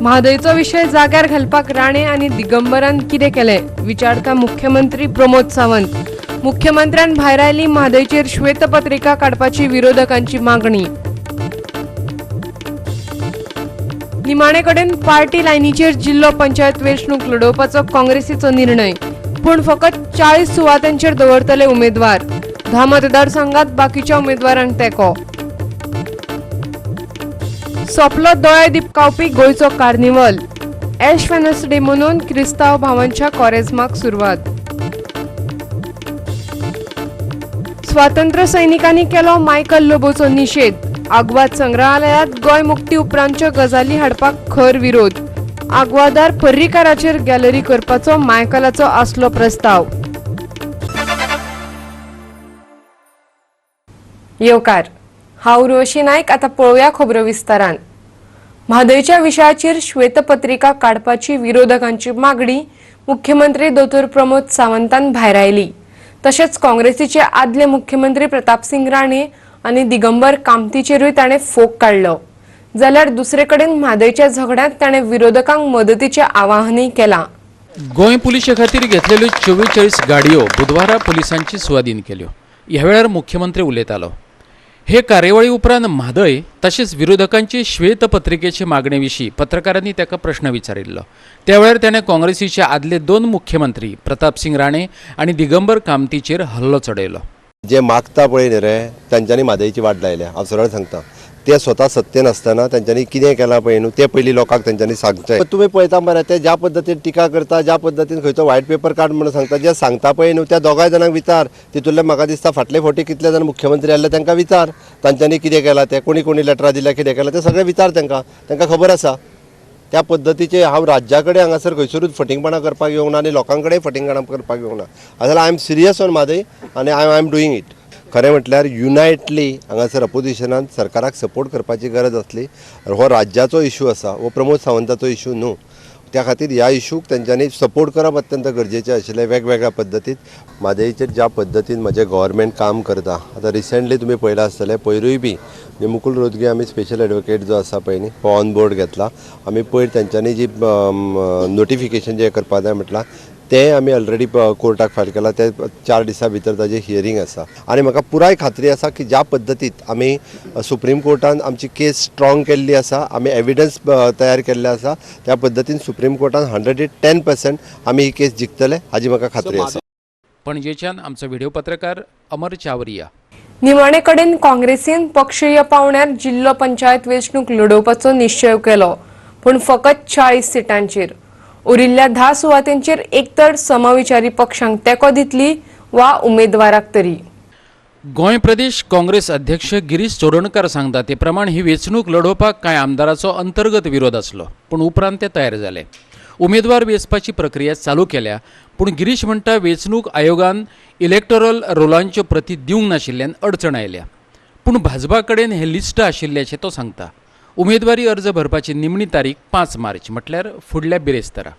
म्हादयचो विषय जाग्यार घालपाक राणे आनी दिगंबरान कितें केलें विचारता मुख्यमंत्री प्रमोद सावंत। मुख्यमंत्र्यान भायर आयली म्हादयचेर श्वेतपत्रिका काडपाची विरोधकांची मागणी। निमाणे कडेन पार्टी लायनीचेर जिल्लो पंचायत वेंचणूक लडोवपाचो काँग्रेसीचो निर्णय, पूण फकत 40 सुवातांचेर दवरतले उमेदवार। 10 मतदारसंघात बाकीच्या उमेदवारांक तेंको। सोपलो दोळे दिपकावपी गोंयचो कार्निवल। ॲश वेनसडे म्हणून क्रिस्तांव भावांच्या कॉरेझमाक सुरवात। स्वातंत्र्य सैनिकांनी केलो मायकल लोबोचो निषेध। आग्वाद संग्रहालयात गोंय मुक्ती उपरांतच्यो गजाली हाडपाक खर विरोध। आग्वादार पर्रीकाराचेर गॅलरी करपाचो मायकलाचो आसलो प्रस्ताव। येवकार, हांव उर्वशी नायक। आतां पळोवया खबरो विस्तारान। म्हादयच्या विशयाचेर श्वेतपत्रिका काडपाची विरोधकांची मागणी मुख्यमंत्री दोतोर प्रमोद सावंतान भायर आयली। तशेंच काँग्रेसीचे आदले मुख्यमंत्री प्रतापसिंग राणे आनी दिगंबर कामतीचेरूय ताणें फोग काडलो। जाल्यार दुसरे कडेन म्हादयच्या झगड्यांत ताणें विरोधकांक मदतीचें आवाहनय केलां। गोंय पुलिशे खातीर घेतलेल्यो 44 गाडयो बुधवारा पुलिसांची सुवादीन केल्यो। ह्या वेळार मुख्यमंत्री उलयतालो। हे कार्यावळी उपरांत म्हादय तशेंच विरोधकांची श्वेतपत्रिकेचे मागणे विशीं पत्रकारांनी ताका प्रश्न विचारिल्लो। त्या वेळार ताणें काँग्रेसीचे आदले 2 मुख्यमंत्री प्रतापसिंग राणे आनी दिगंबर कामतीचेर हल्लो चडयलो। जे मागता पळय न्ही रे, तांच्यांनी म्हादयची वाट लायल्या। हांव सरळ सांगता, ते स्वता सत्तेन आसतना तांच्यांनी कितें केलां पळय न्हू, ते पयलीं लोकांक तांच्यांनी सांगचें। तुमी पळयता मरे, ते ज्या पद्दतीन टिका करता, ज्या पद्दतीन खंयचो व्हायट पेपर काड म्हणून सांगता, जे सांगता पळय न्हू, त्या दोगांय जाणांक विचार। तितूंतले म्हाका दिसता फाटले फावटी कितले जाण मुख्यमंत्री आसले तांकां विचार, तांच्यांनी कितें केलां तें, कोणी कोणी लेटरां दिल्या, कितें केलां तें सगळें विचार तांकां खबर आसा। त्या पद्दतीचे हांव राज्या कडेन हांगासर खंयसरूच फटिंगपणां करपाक येवंक ना आनी लोकां कडेन फटिंगपणां करपाक येवंक ना। जाल्यार आय एम सिरियस ऑन म्हादय आनी आय एम डुईंग इट। खरें म्हटल्यार युनायटली हांगासर अपोजिशनान सरकाराक सपोर्ट करपाची गरज आसली। हो राज्याचो इशू आसा, हो प्रमोद सावंताचो इशू न्हू। त्या खातीर ह्या इशूक तांच्यांनी सपोर्ट करप अत्यंत गरजेचें आशिल्लें। वेगवेगळ्या पद्दतीन म्हादयचेर ज्या पद्दतीन म्हजें गव्हर्मेंट काम करता, आतां रिसेंटली तुमी पळयलां आसतलें, पयरूय बी मुकुल रोहतगी आमी स्पेशल एडवोकेट जो आसा पळय न्ही, हो ऑन बोर्ड घेतला। आमी पयर तांच्यांनी जी नोटिफिकेशन जें करपा जाय म्हटलां तें आमी ऑलरेडी कोर्टाक फायल केलां। ते 4 दिसां भितर ताजें हियरींग आसा आनी म्हाका पुराय खात्री आसा की ज्या पद्दतीन आमी सुप्रीम कोर्टान आमची केस स्ट्रॉंग केल्ली आसा, आमी एविडन्स तयार केल्ले आसा, त्या पद्दतीन सुप्रीम कोर्टान 110% आमी ही केस जिखतले हाजी म्हाका खात्री आसा। पणजेच्यान आमचो व्हिडिओ पत्रकार अमर चावरिया। निमाणे कडेन काँग्रेसीन पक्षीय पावण्यार जिल्लो पंचायत वेंचणूक लडोवपाचो निश्चय केलो, पूण फकत 40 सिटांचेर। उरिल्ल्या 10 सुवातींचेर एकतर समविचारी पक्षांक तेंको दितली वा उमेदवाराक तरी। गोंय प्रदेश काँग्रेस अध्यक्ष गिरीश चोडणकार सांगता ते प्रमाण ही वेंचणूक लडोवपाक कांय आमदाराचो अंतर्गत विरोध आसलो, पूण उपरांत ते तयार जाले। उमेदवार वेंचपाची प्रक्रिया चालू केल्या, पूण गिरीश म्हणटा वेंचणूक आयोगान इलेक्टोरल रोलांच्यो प्रती दिवंक नाशिल्ल्यान अडचण आयल्या। पूण भाजपा कडेन हे लिस्ट आशिल्ल्याचें तो सांगता। उमेदवारी अर्ज भरपाची निमणी तारीख 5 मार्च, म्हटल्यार फुडल्या बिरेस्तारा।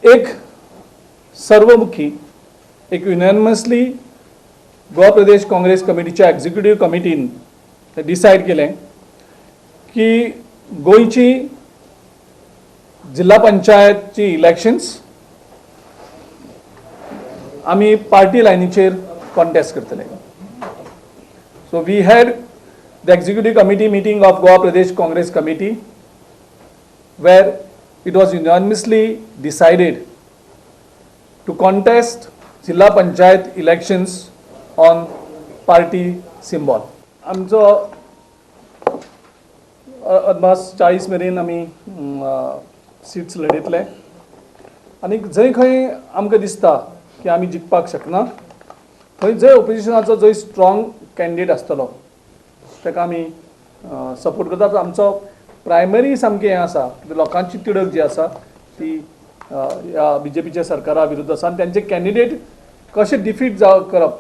एक सर्वमुखी एक युनॅनिमसली गोवा प्रदेश काँग्रेस कमिटीच्या एक्झिक्युटिव्ह कमिटीन डिसायड केलें की गोंयची जिल्हा पंचायतची इलेक्शन्स आमी पार्टी लायनीचेर कॉन्टेस्ट करतले। So we had the executive committee meeting of Goa Pradesh Congress Committee, where it was unanimously decided to contest Jilla Panchayat elections on party symbol. आमचो अदमास 40 मेरेन आमी सीट्स लढयतले आनी जंय खंय आमकां दिसता की आमी जिखपाक शकना, थंय जंय ओपोजिशनाचो जंय स्ट्रॉंग कॅन्डिडेट आसतलो ताका आमी सपोर्ट करतात। आमचो प्रायमरी सामकें हें आसा, लोकांची तिडक जी आसा ती ह्या BJPच्या सरकारा विरुद्ध आसा आनी तांचे कॅन्डिडेट कशे डिफीट करप,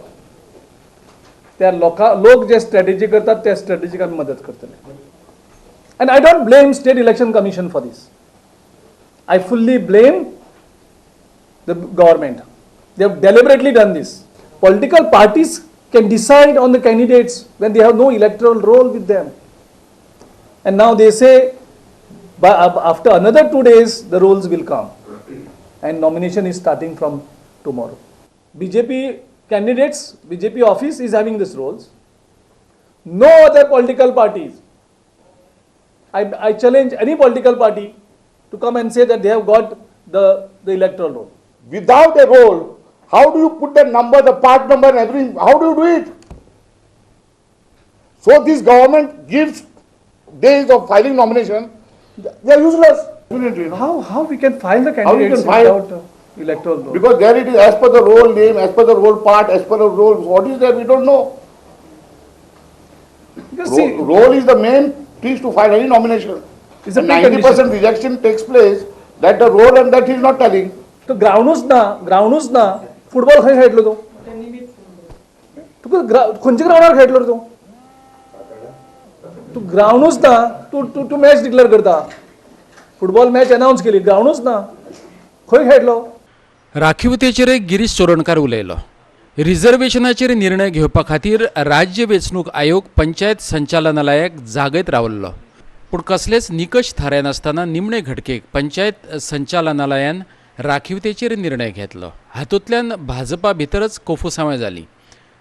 त्या लोक जे स्ट्रॅटेजी करतात त्या स्ट्रॅटेजीक आमी मदत करतले। And I don't blame state election commission for this. I fully blame the government. They have deliberately done this. Political parties can decide on the candidates when they have no electoral role with them. And now they say But after another 2 days, the rolls will come, and nomination is starting from tomorrow. BJP candidates, BJP office is having these roles. No other political parties. I challenge any political party to come and say that they have got the electoral roll. Without a roll, how do you put the number, the part number and everything? How do you do it? So this government gives days of filing nomination. They are useless. How we can file the How we candidates can file? without electoral roll? Because there it is as per the roll name, as per the roll part, as per the roll. What is there? We don't know. Because see, Roll is the main piece to file any nomination. It's a 90% rejection takes place. That the roll and that he is not telling. तो ग्राउंडूच ना football खंय खेळटलो तूं तुका खंयच्या ग्राउंडार खेळटलो तूं तूं ग्राउंडूच ना तूं मॅच डिक्लेअर करता फुटबॉल मॅच अनाउन्स केली ग्राउंडूच ना खंय खेळटलो राखीवतेचेर गिरीश चोडणकार उलयलो. रिझर्वेशनाचेर निर्णय घेवपा खातीर राज्य वेंचणूक आयोग पंचायत संचालनालयाक जागेत रावल्लो. पूण कसलेच निकश थारायनासतना निमणे घटकेक पंचायत संचालनालयान राखीवतेचेर निर्णय घेतलो. हातूंतल्यान भाजपा भितरच कोफुसावळ जाली.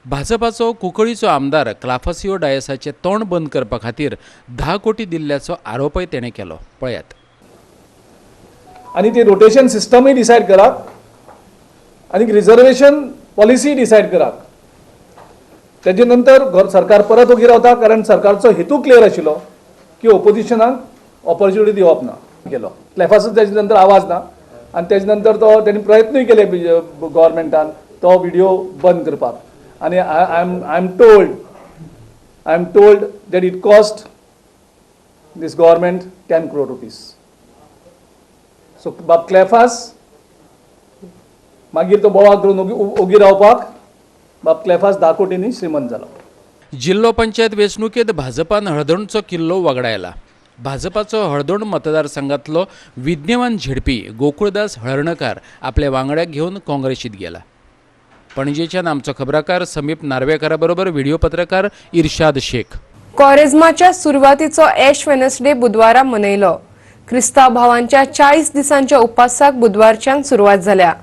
भाजपाचो कुंकळीचो आमदार क्लाफासियो डायसाचें तोंड बंद करपा खातीर 10 कोटी दिल्ल्याचो आरोपय तेणें केलो. पळयात. आणि ते रोटेशन सिस्टमय डिसायड करात आणि रिझर्वेशन पॉलिसी डिसायड करात. तेजे नंतर सरकार परत उगी रावता कारण सरकारचो हेतू क्लियर आशिल्लो की ऑपोजिशनाक ऑपॉर्च्युनिटी दिवप ना केलो. क्लेफासूच तेजे नंतर आवाज ना आणि तेजे नंतर तो त्यांनी प्रयत्नूय केले गव्हर्मेंटान तो व्हिडिओ बंद करपाक. आणि I am told that it cost this government 10 crore rupees. So बाब क्लेफास मागीर तो बोवाळ करून उगी रावपाक बाब क्लेफास 10 कोटींनी श्रीमंत जालो. जिल्लो पंचायत वेंचणुकेत भाजपान हळदोणचो किल्लो वगडायला. भाजपाचो हळदोण मतदारसंघातलो विद्यमान झेडपी गोकुळदास हळर्णकार आपल्या वांगड्याक घेवन काँग्रेसीत गेला. पणजेच्यान आमचो खबराकार समीप नार्वेकारा बरोबर व्हिडिओ पत्रकार इर्शाद शेख. कॉरेजमाच्या सुरवातीचो ॲश वेनसडे बुधवारा मनयलो. क्रिस्तांव भावांच्या 40 दिसांच्या उपासाक बुधवारच्यान सुरवात जाल्या.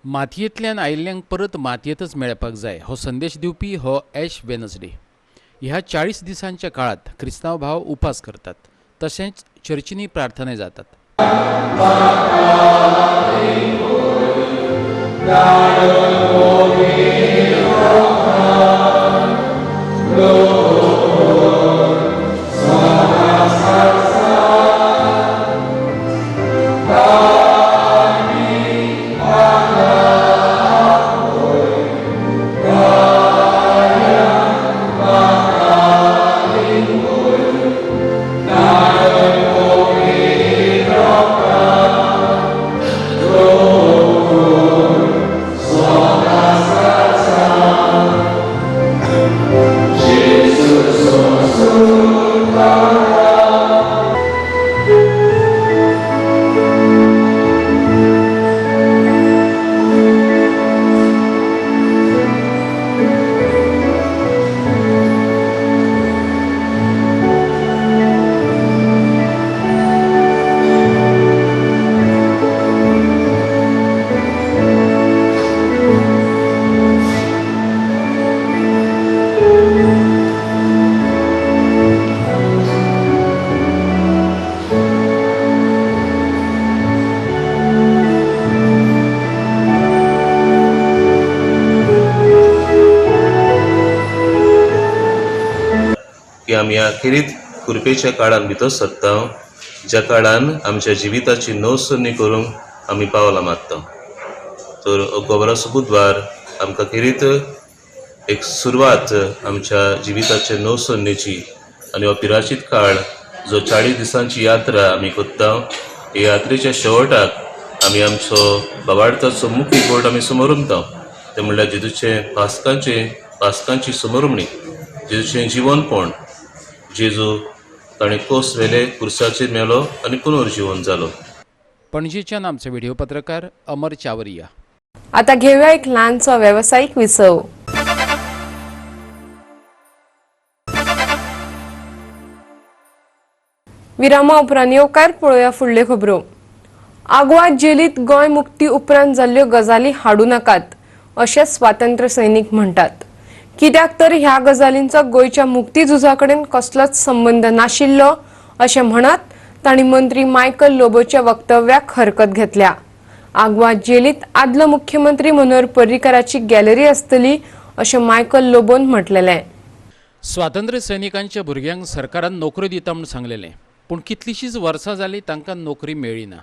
मातयेंतल्यान आयिल्ल्यांक परत मातयेंतच मेळपाक जाय हो संदेश दिवपी हो ॲश वेनसडे. ह्या 40 दिसांच्या काळात क्रिस्तांव भाव उपास करतात. तशेंच चर्चींनी प्रार्थना जातात. की आमी अखेरीत कृपेच्या काळान भितर सरता, ज्या काळान आमच्या जिविताची नवसरणी करूंक आमी पावलां मारता. तर गोबराचो बुधवार आमकां अखेरीत एक सुरवात आमच्या जिविताच्या नवसरणीची आनी हो पिराचीत काळ जो 40 दिसांची यात्रा आमी करता. हे यात्रेच्या शेवटाक आमी आमचो भावार्थाचो मुख्य बोर्ड आमी समोर उरता ते म्हणल्यार जेजूचे पास्कांची समोरमणी, जेजूचें जिवनपण, जेजू ताणें कोस वेले कुर्साचेर मेलो आनी पुनर्जीवन जालो. पणजीच्यान आमचे व्हिडिओ पत्रकार अमर चावरिया. आता घेऊया एक लहानसा व्यावसायिक विसव. विरामा उपरांत येवकार पळोवया फुडल्यो खबरो. आग्वाद जेलीत गोंय मुक्ती उपरांत जाल्ल्यो गजाली हाडू नाकात अशें स्वातंत्र्य सैनीक म्हणटात. कित्याक तर ह्या गजालींचो गोंयच्या मुक्ती झुजा कडेन कसलोच संबंद नाशिल्लो अशें म्हणत तांणी मंत्री मायकल लोबोच्या वक्तव्याक हरकत घेतल्या. आग्वाद जेलीत आदलो मुख्यमंत्री मनोहर पर्रीकाराची गॅलरी आसतली अशें मायकल लोबोन म्हटलेलें. स्वातंत्र्य सैनिकांच्या भुरग्यांक सरकारान नोकऱ्यो दिता म्हूण सांगलेलें, पूण कितलींशींच वर्सां जालीं तांकां नोकरी मेळ्ळी ना.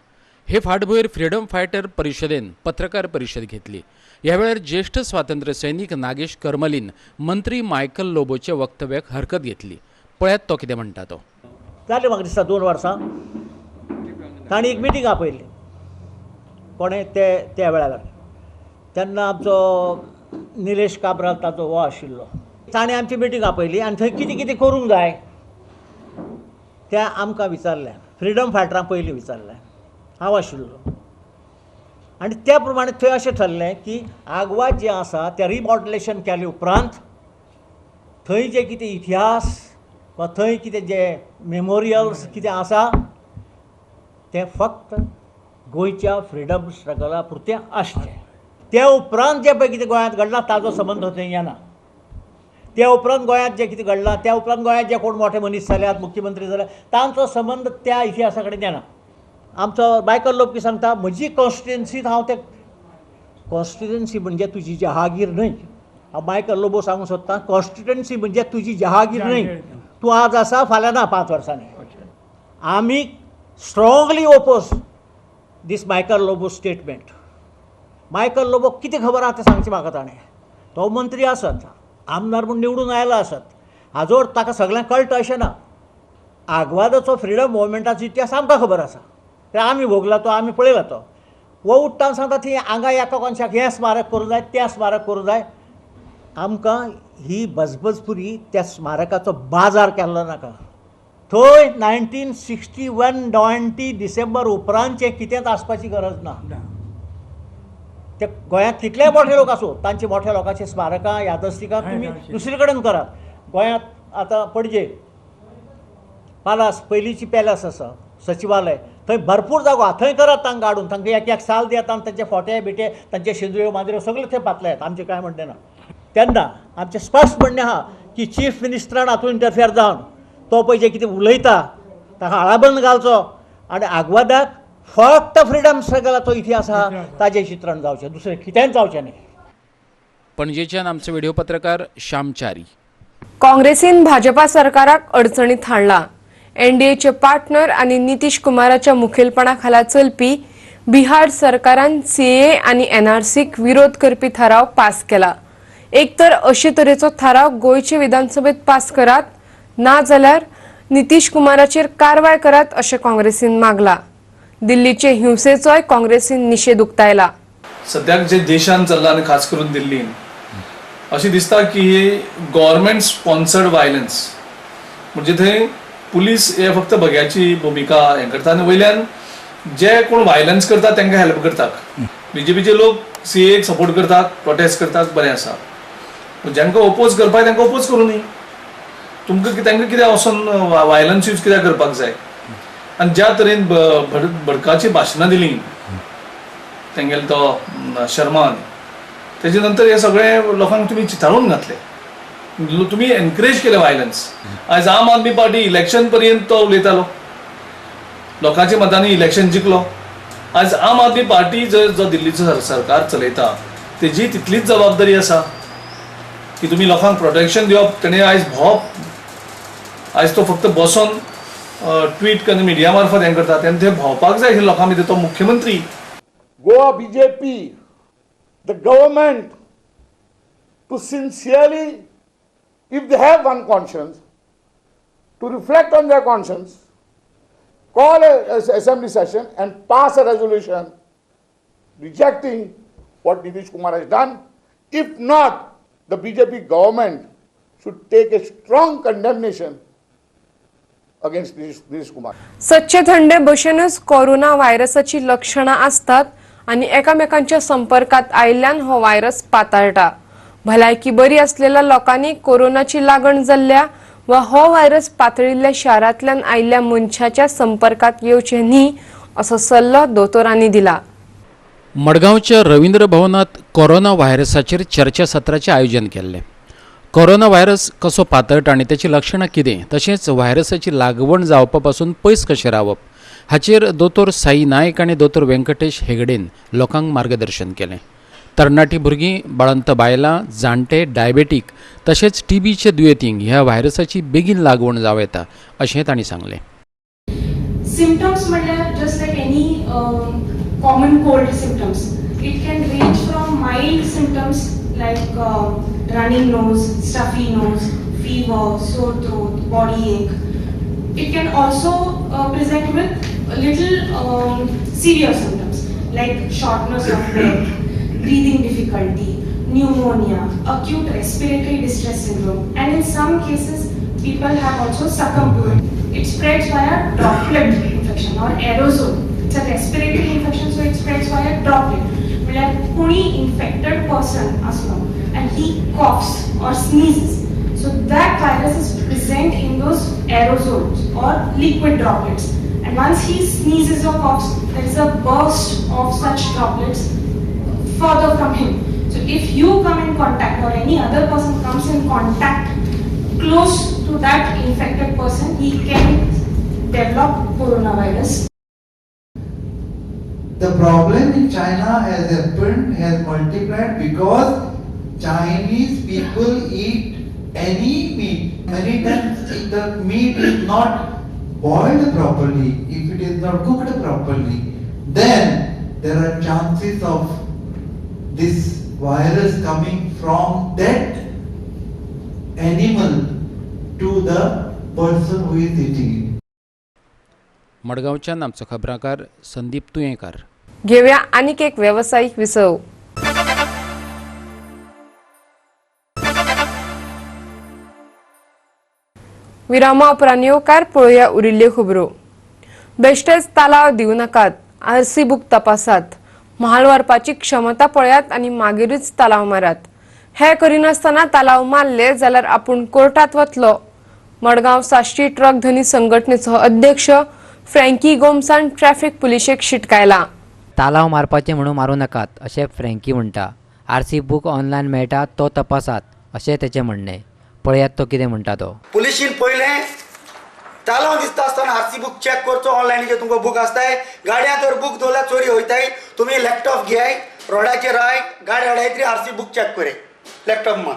हे फाटभुंयेर फ्रीडम फायटर परिशदेन पत्रकार परिशद घेतली. ह्या वेळार ज्येष्ठ स्वातंत्र्य सैनीक नागेश करमलीन मंत्री मायकल लोबोच्या वक्तव्याक हरकत घेतली. पळयात तो कितें म्हणटा तो. जालें म्हाका दिसता 2 वर्सां तांणी एक मिटींग आपयल्ली कोणें त्या वेळार. तेन्ना आमचो निलेश काब्राल ताचो वो आशिल्लो. ताणें आमची मिटींग आपयली आनी थंय कितें कितें करूंक जाय तें आमकां विचारलें. फ्रिडम फायटरांक पयलीं विचारलें, हांव आशिल्लो. आनी त्या प्रमाणे थंय अशें ठरलें की आग्वाद जें आसा तें रिमॉडेलेशन केले उपरांत थंय जे कितें इतिहास वा थंय कितें जे मेमोरियल्स कितें आसा तें फक्त गोंयच्या फ्रिडम स्ट्रगला पुरतें आसचें. त्या उपरांत जे पळय कितें गोंयांत घडलां ताजो संबंद थंय येना. त्या उपरांत गोंयांत जें कितें घडलां, त्या उपरांत गोंयांत जे कोण मोठे मनीस जाल्यात, मुख्यमंत्री जाल्यात, तांचो संबंद त्या इतिहासा कडेन येना. आमचो मायकल लोबो सांगता, म्हजी कॉन्स्टिट्युएन्सींत हांव ते कॉन्स्टिट्युएन्सी म्हणजे तुजी जहागीर न्हय. हांव मायकल लोबो सांगूंक सोदतां, कॉन्स्टिट्युएन्सी म्हणजे तुजी जहागीर न्हय. तूं आज आसा, फाल्यां ना 5 वर्सांनी. आमी strongly oppose this Michael Lobo statement. Michael Lobo कितें खबर आहा तें सांगचें म्हाका ताणें. तो मंत्री आसत, आमदार म्हूण निवडून आयलो आसत, हाजो अर्थ ताका सगळ्यांक कळटा अशें ना. आग्वादाचो फ्रिडम मुवमेंटाचो इतिहास आमकां खबर आसा, ते आमी भोगला तो, आमी पळयला तो. वो उठ्ठान सांगता थंय हांगा एका कोणशाक हें स्मारक करूं जाय, तें स्मारक करूं जाय. आमकां ही बजबज पुरी त्या स्मारकाचो बाजार केल्लो नाका. थंय 1961-90 डिसेंबर उपरांतचें कितेंच आसपाची गरज ना. ते गोंयांत कितलेय मोठे लोक आसूं, तांचे मोठ्या लोकांचे स्मारकां यादस्तिकां तुमी दुसरे कडेन करात. गोंयांत आतां पणजे पालास, पयलींची पॅलस आसा, सचिवालय, थंय भरपूर जागो आहा, थंय करात तांकां हाडून. तांकां एक साल दियात आनी तांचे फोटे बिटे, तांचे शिंदऱ्यो मांद्र्यो सगळे थंय पातल्यात. आमचें कांय म्हणणें ना. तेन्ना आमचें स्पश्ट म्हणणें आहा की चीफ मिनिस्टरान हातूंत इंटरफियर जावन तो पळय जें कितें उलयता ताका आळाबंद घालचो आनी आग्वादाक फक्त फ्रिडम स्ट्रगलाचो इतिहास आहा ताजें चित्रण जावचें, दुसरें कितेंच जावचें न्ही. पणजेच्यान आमचे व्हिडिओ पत्रकार श्यामचारी. काँग्रेसीन भाजपा सरकाराक अडचणीत हाडला. एनडीएचे पार्टनर आणि नितीश कुमाराच्या मुखेलपणाखाला चलपी बिहार सरकारान सीएए आणि एनआरसीक विरोध करपी थाराव पास केला. एक तर अशे तरेचो थाराव गोंयचे विधानसभेत पास करात, ना जाल्यार नितीश कुमाराचेर कारवाय करात अशें काँग्रेसीन मागला. दिल्लीचे हिंसेचोय काँग्रेसीन निषेध उक्तायला. सद्याक जे देशान चल्ला आनी खास करून दिल्लीन अशें दिसता की हे गव्हर्मेंट स्पॉन्सर्ड वायलन्स, म्हणजे थंय पुलीस हे फक्त भग्याची भुमिका हें करता आनी वयल्यान जे कोण वायलन्स करता तांकां हेल्प करतात. बीजेपीचे लोक सीएक सपोर्ट करतात, प्रोटेस्ट करतात, बरें आसा. जांकां ओपोज करपाक तांकां ओपोज करूं न्ही. तुमकां तांकां कित्याक वचून वायलन्स यूज कित्याक करपाक जाय. आनी ज्या तरेन भडकाची भाशणां दिलीं तेंगेलो तो शर्मान, तेजे नंतर हे सगळे लोकांक तुमी चिथाळून घातले, तुमी एनकरेज केले वायलन्स. आयज आम आदमी पार्टी इलेक्शन पर्यंत तो उलयतालो, लोकांच्या मतांनी इलेक्शन जिखलो. आयज आम आदमी पार्टी जो दिल्लीचो सरकार चलयता तेजी तितलीच जबाबदारी आसा की तुमी लोकांक प्रोटेक्शन दिवप. तेणें आयज भोंवप, आयज तो फक्त बसोन ट्वीट करून मिडिया मार्फत हें करता, तेन्ना थंय भोंवपाक जाय लोकां भितर. तो मुख्यमंत्री Goa BJP, the government, to sincerely, if they have one conscience, to reflect on their conscience, call a assembly session and pass a resolution rejecting what Nitish Kumar has done. If not, the BJP government should take a strong condemnation against Nitish Kumar. सच्चे थंडे भशेनच corona व्हायरसाची लक्षणां असतात आणि एकामेकांच्या संपर्कात आयिल्ल्यान हो virus पातळटा. भलायकी बरी असलेल्या लोकांनी कोरोनाची लागण जाल्ल्या वा हो व्हायरस पातळिल्ल्या शारांतल्यान आयिल्ल्या मनशाच्या संपर्कात येवचे न्ही असो सल्लो दोतोरांनी दिला. मडगावच्या रवींद्र भवनात कोरोना व्हायरसाचेर चर्चासत्राचें आयोजन केल्लें. कोरोना व्हायरस कसो पातळटा आनी त्याची लक्षणां कितें, तशेंच व्हायरसाची लागवण जावपा पासून पयस कशें रावप हाचेर दोतोर साई नायक आनी दोतोर व्यंकटेश हेगडेन लोकांक मार्गदर्शन केलें. तरणाटी भुरगीं, बाळंत बायलां, जाणटे, डायबेटीक तशेंच टीबीचे दुयेंतींक ह्या व्हायरसाची बेगीन लागवण जावं येता अशें तांणी सांगलें. Symptoms म्हटल्यार just like any common cold symptoms. It can range from mild symptoms like running nose, stuffy nose, fever, sore throat, body ache. It can also present with a little severe symptoms like shortness of breath, breathing difficulty, pneumonia, acute respiratory distress syndrome, and in some cases people have also succumbed to it. It spreads via droplet infection or aerosol. It's a respiratory infection, so it spreads via droplet. Like any infected person aslo and he coughs or sneezes, so that virus is present in those aerosols or liquid droplets, and once he sneezes or coughs, there is a burst of such droplets further from him. So if you come in contact or any other person comes in contact close to that infected person, he can develop coronavirus. The problem in China has happened, has multiplied because Chinese people eat any meat. Many times if the meat is not boiled properly, if it is not cooked properly, then there are chances of this virus coming from that animal to the person who is eating it. मडगावच्यान आमचो खबराकार संदीप तुयेंकार. घेऊया आनीक एक व्यावसायिक विसव. विरामा उपरांत येवकार पळोवया उरिल्ल्यो खबरो. बेश्टेच तालाव दिवं नाकात, आरसी बुक तपासात, म्हाल व्हरपाची क्षमता पळयात आनी मागीरच तालाव मारात. हे करिनासतना तालाव मारले जाल्यार आपूण कोर्टात वतलो. मडगाव साश्टी ट्रक धनी संघटनेचो अध्यक्ष फ्रँकी गोमसान ट्रॅफिक पुलिशेक शिटकायला. तालाव मारपाचे म्हणून मारूं नाकात अशें फ्रँकी म्हणटा. आरसी बूक ऑनलायन मेळटा तो तपासात अशें तेचें म्हणणें. पळयात तो कितें म्हणटा तो. पुलिशीन पयलें तालाव दिसता आसतना आरसी बूक चॅक करचो. ऑनलायनीचे तुमकां बूक आसताय, गाड्यां तर बूक दवरल्यार चोरी वयताय. तुमी लॅपटॉप घेयाय, रोडाचेर राय, गाडी हाडाय तरी आरसी बूक चॅक कराय. लॅपटॉप मान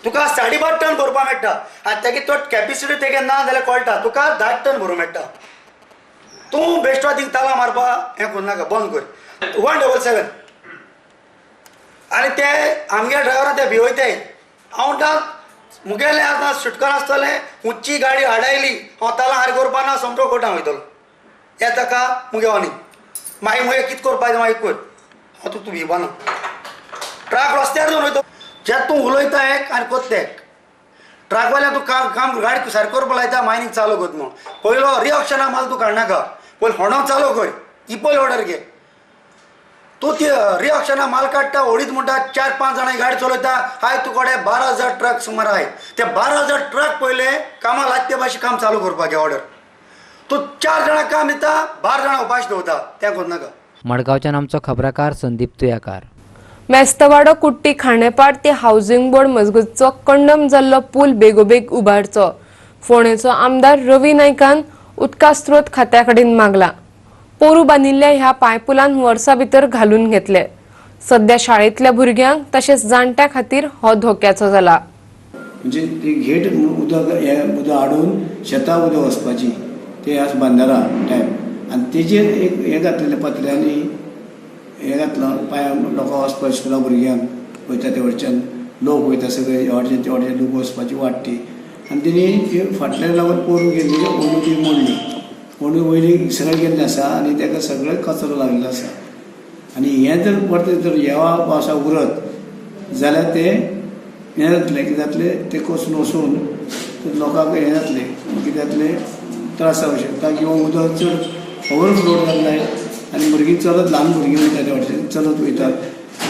तुका 5.5 टन भरपा मेळटा आनी तेगे तो कॅपिसिटी तेगे ना जाल्यार कळटा तुका 10 टन भरूं मेळटा. तूं बेश्टो थिंग ताला मारपा हें करूं नाका, बंद कर. 177 आनी ते आमगे ड्रायव्हरान ते भिवयताय. हांव म्हणटा मुगेलें आतां सुटकर आसतलें, उंची गाडी हाडायली, हांव ताला हार करपा ना, समटो कोर्टां वयतलो. येता का मुगेवानी मागीर मुगे कितें करपाचें मागीर कर. हांव तूं भिवना. ट्रक रस्त्यार घेवन वयता, जे तूं उलयता एक आनी कोत्ता एक. ट्रकवाल्याक तूं काम गाडी सारको करपा लायता, मायनींग चालू करता म्हूण. पयलो रिएक्शना माल तूं काडनाका, पयलीं होंडो चालू कर, ही पयली ऑर्डर घे. तूं ती रिएक्शना माल काडटा, होडीत म्हणटा 4-5 जाणां गाडी चलयता. हाय तुकडे 12,000 ट्रक सुमार आहाय. ते 12,000 ट्रक पयले कामां लागते भाशेन काम चालू करपाचें ऑर्डर. तूं 4 जाणां काम दिता, 12 जाणां उपाश दवरता, तें करूं नाका. मडगावच्यान आमचो खबराकार संदीप तुयेंकार. मेस्तवाडो कुट्टी खांडेपार ते हावसिंग बोर्ड मजगतचो कंडम जाल्लो पूल बेगोबेग उबारचो. फोंडेचो आमदार रवी नायकान उदका स्त्रोत खात्या कडेन मागला. पोरू बांदिल्ल्या ह्या पायपुलान वर्सां भितर घालून घेतले. सध्या शाळेंतल्या भुरग्यांक तशेंच जाणट्या खातीर हो धोक्याचो जाला. म्हणजे ती घेट उदक हाडून शेतां उदक वचपाची ते आज बांदारा टायप आनी तेजेर एक हें घातलेलें पातळ्यांनी हें घातलां पांय लोकां वचपा स्कुला भुरग्यांक वयता ते वटच्यान लोक वयता सगळे एवडचे लोक वचपाची वाट ती आनी तेणी फाटल्यान लागून पोरून गेल्ली ओणू ती मोडली. ओणू वयली सगळें गेल्लें आसा आनी ताका सगळें कचरो लागलेलो आसा. आनी हें जर परतें जर ह्या पावसा उरत जाल्यार ते हें जातलें कितें जातलें ते कोसून वचून लोकांक हें जातलें कितें जातलें त्रास जावंक शकता किंवा उदक चड ओवरफ्लो जातलें आनी भुरगीं चलत ल्हान भुरगीं वयता त्या वाटेन चलत वयतात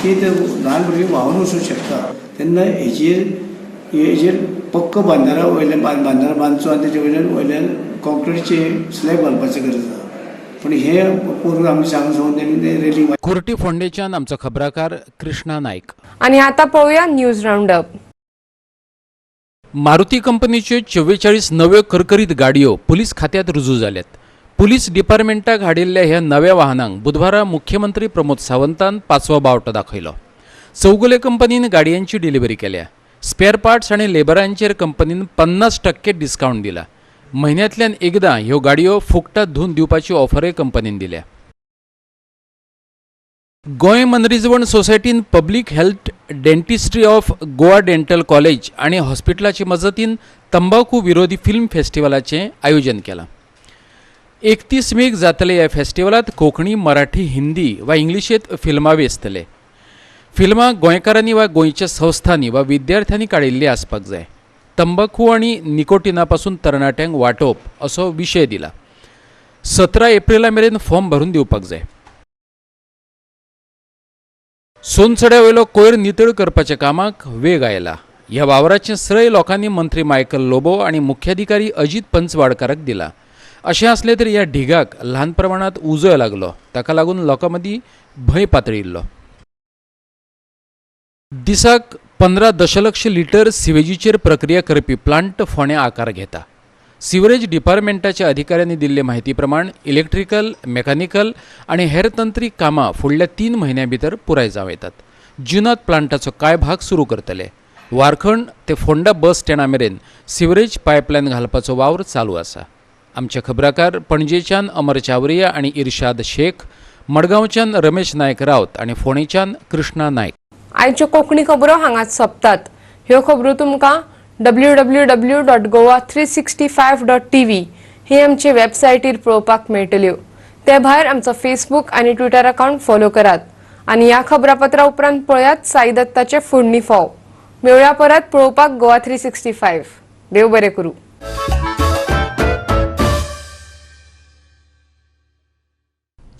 की ते ल्हान भुरगीं व्हांवून वचूंक शकता तेन्ना हेजेर पक्क बांदारा वयल्यान बांदारा बांदचो आनी तेजे वयल्यान कॉन्क्रीटचे स्लॅब घालपाची गरज आसा पूण हे पूर्व आमी सांगून तेमी रेलिंग कुर्टी फोंडेच्यान आमचो खबराकार कृष्णा नायक. आणि आता पळोवया न्यूज राऊंडअप. मारुती कंपनीच्यो 44 नव्यो करकरीत गाडयो पुलीस खात्यात रुजू जाल्यात. पुलीस डिपार्टमेंटाक हाडिल्ल्या ह्या नव्या वाहनांक बुधवारा मुख्यमंत्री प्रमोद सावंतान 5वो बावटो दाखयलो. चौगुले कंपनीन गाडयांची डिलिव्हरी केल्या. स्पेअर पार्ट्स आणि लेबरांचेर कंपनीन 50% डिस्काउंट दिला. महिन्यांतल्यान एकदां ह्यो गाडयो फुकटात धुवन दिवपाची ऑफरय कंपनीन दिल्या. गोंय मनरिजवण सोसायटीन public health dentistry of Goa dental college आणि हॉस्पिटलाचे मजतीन तंबाखू विरोधी फिल्म फेस्टिवलाचें आयोजन केलां. 31 मेक जातले ह्या फेस्टिवलांत कोंकणी, मराठी, हिंदी वा इंग्लिशेंत फिल्मां वेंचतले. फिल्मां गोंयकारांनी वा गोंयच्या संस्थांनी वा विद्यार्थ्यांनी काडिल्ली आसपाक जाय. तंबाखू आणि निकोटिना पासून तरणाट्यांक वाटोवप असो विशय दिला. 17 एप्रिला मेरेन फॉर्म भरून दिवपाक जाय. सोनसड्या वयलो कोयर नितळ करपाच्या कामाक वेग आयला. ह्या वावराचें श्रेय लोकांनी मंत्री मायकल लोबो आणि मुख्याधिकारी अजित पंचवाडकाराक दिला. अशें असलें तरी ह्या ढिगाक ल्हान प्रमाणात उजो लागलो. ताका लागून लोकां मदीं भंय पातळिल्लो. दिसाक 15 दशलक्ष लिटर सिवेजीचेर प्रक्रिया करपी प्लांट फोंड्या आकार घेता. सिवरेज डिपार्टमेंटाच्या अधिकाऱ्यांनी दिल्ले माहिती प्रमाण इलेक्ट्रिकल, मेकॅनिकल आणि हेर तंत्रीक कामां फुडल्या 3 म्हयन्यां भितर पुराय जावं येतात. जुनात प्लांटाचो कांय भाग सुरू करतले. वारखंड ते फोंडा बस स्टँडा मेरेन सिवरेज पायपलायन घालपाचो वावर चालू आसा. आमचे खबराकार पणजेच्यान अमर चावरिया आणि इर्शाद शेख, मडगांवच्यान रमेश नायक रावत आणि फोंडेच्यान कृष्णा नायक. आयच्यो कोंकणी खबरो हांगाच सोंपतात. ह्यो खबरो तुमकां www.goa365.tv ही आमचे वेबसायटीर पळोवपाक मेळटल्यो. ते भायर आमचो फेसबूक आणि ट्विटर अकाउंट फॉलो करात. आणि ह्या खबरापत्रा उपरांत पळयात साई दत्ताचे फुडणी फाव. मेळया परत पळोवपाक गोवा 365. देव बरें करूं.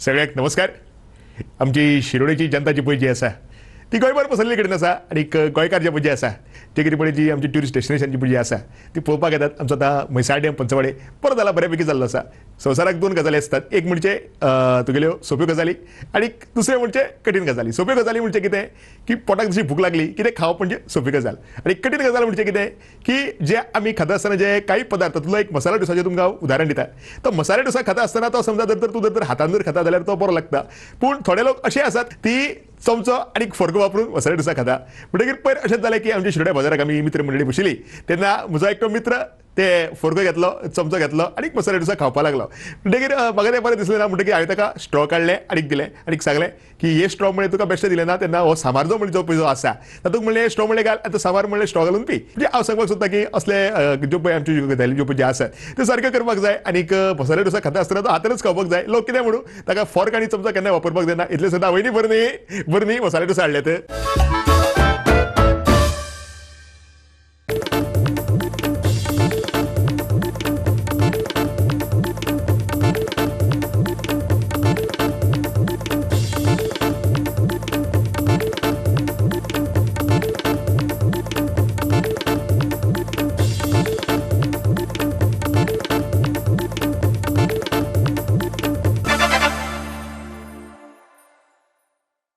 सगळ्यांक नमस्कार. आमची शिरोडेची जनता जी पळय जी आसा ती गोंयभर पसरले कडेन आसा आनी गोंयकार जे पळय जे आसा ते कितें पळय जी आमची ट्युरिस्ट डेस्टिनेशन जी पळय जी आसा ती पळोवपाक येतात. आमचो आतां म्हैसाळ डॅम पंचवाडे परत जाला बऱ्यापैकी जाल्लो आसा. संवसाराक 2 गजाली आसतात. एक म्हणजे तुगेल्यो सोप्यो गजाली आणि दुसरें म्हणजे कठीण गजाली. सोप्यो गजाली म्हणजे कितें की पोटाक जशी भूक लागली कितें खावप म्हणजे सोपी गजाल. आणि कठीण गजाल म्हणजे कितें की जे आमी खाता आसतना जे काही पदार्थ तातूंतलो एक मसाला डोसाचें तुमकां उदाहरण दिता. तो मसाला डोसा खाता आसतना तो समजा जर तूं जर हातान जर खाता जाल्यार तो बरो लागता. पूण थोडे लोक अशे आसात ती चमचो आणि फर्क वापरून मसाला डोसा खाता. म्हणटकीर पयर अशेंच जालें की आमच्या शिरोड्या बाजाराक आमी मित्र मंडळी बशिल्ली तेन्ना म्हजो एकटो मित्र ते फर्गो घेतलो, चमचो घेतलो आणि मसाला डोसा खावपाक लागलो. म्हणटकीर म्हाका तें बरें दिसलें ना. म्हणटकीर हांवें ताका स्ट्रॉ काडलें आनी दिलें आनी सांगलें की हे स्ट्रॉ म्हणजे तुका बेश्टे दिलें ना तेन्ना हो सामार जो म्हणजे जो पळय जो आसा तातूंत म्हणलें स्ट्रॉ म्हणलें घाल आनी सामार म्हणलें स्ट्रॉ घालून पी. म्हणजे हांव सांगपाक सोदतां की असले ज्यो पळय आमच्यो गजाली ज्यो पळय ज्यो आसात त्यो सारक्यो करपाक जाय. आनीक मसाला डोसा खाता आसतना तो हातानच खावपाक जाय. लोक कितें म्हणू ताका फॉर्क आनी चमचो केन्ना वापरपाक जायना. इतलें सुद्दां वयनी बरं न्ही मसाला डोसा हाडल्यात.